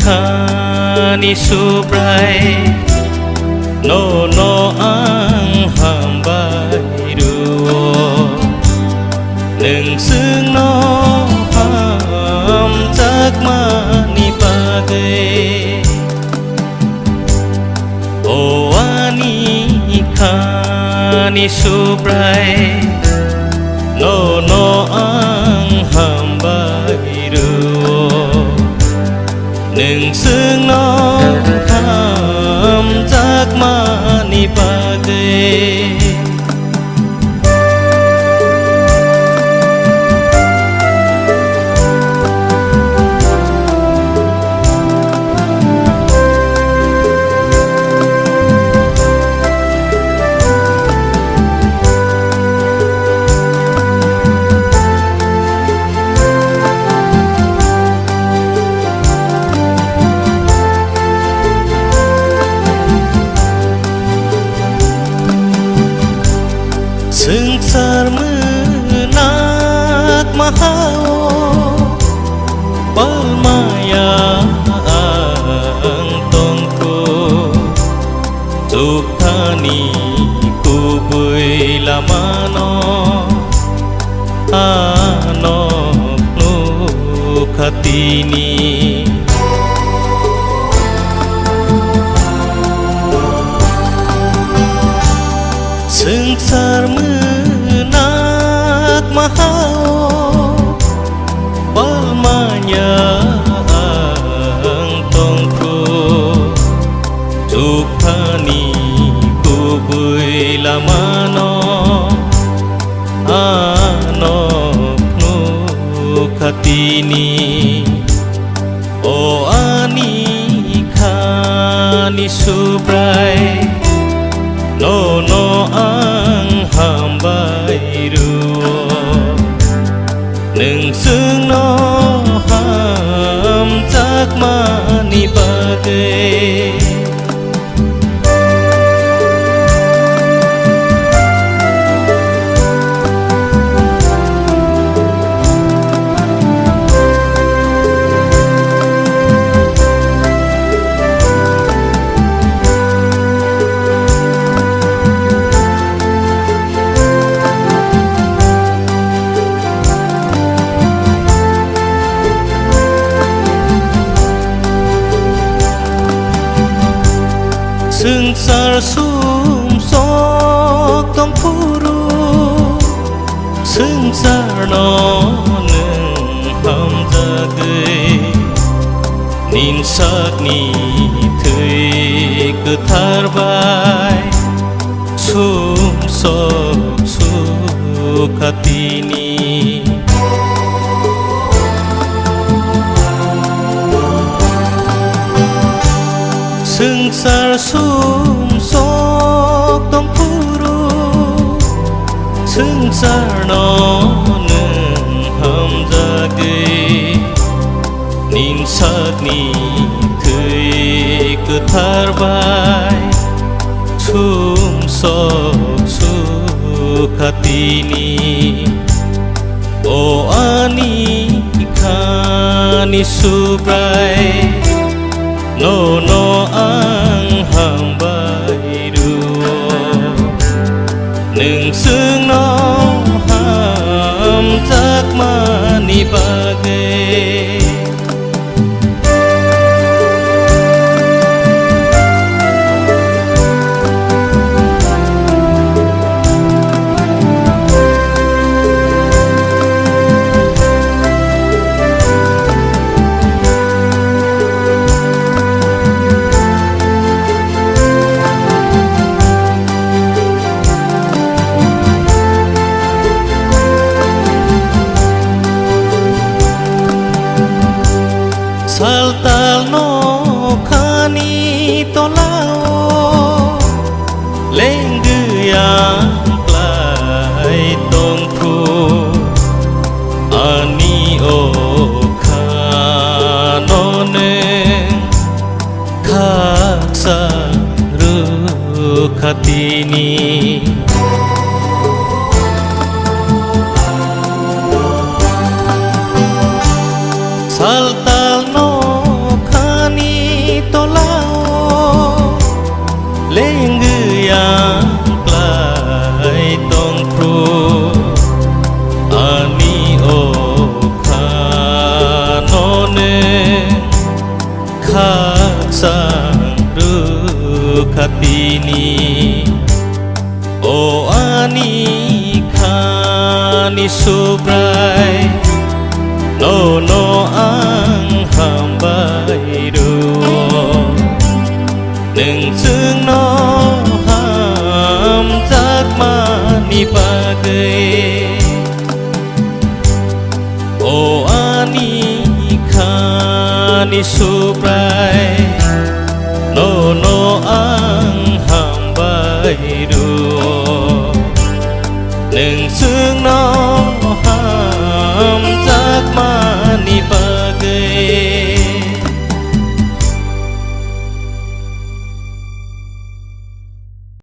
khani subrai no no ang hambai duo nâng sương no ham chắc mani bagai o ani khani subrai no no ang hambai duo nâng sương no ham chắc mani bagai Sengsar menak mahao palmaya ang tongko Tukhani kubui lamano anok nukhatini Sengsar menak mahao palmanya ang tongko Tukhani kubui lamano anok nukhatini o ani khani subrai no no ang hambai duo nâng sương no ham chắc mani bagai Sengsar sumsok tong puru Sengsar no nâng ham jagai Nin sakni thơi cứ thar bai Sumsok sukhatini Sengsar sumsok tong puru Sengsar no nâng ham jagai Nin sakni thơi cứ thar bai Sumsok sukhatini o ani khani subrai no no ang hambai duo nâng sương no ham chắc mani bagai Saltal no khani tolao lên yang plai tong thu ani o khano ne khaksa ru khatini Saltal no khani ini O ani khani subrai no no ang hambai duo nâng dương no ham giác mani bagai O ani khani subrai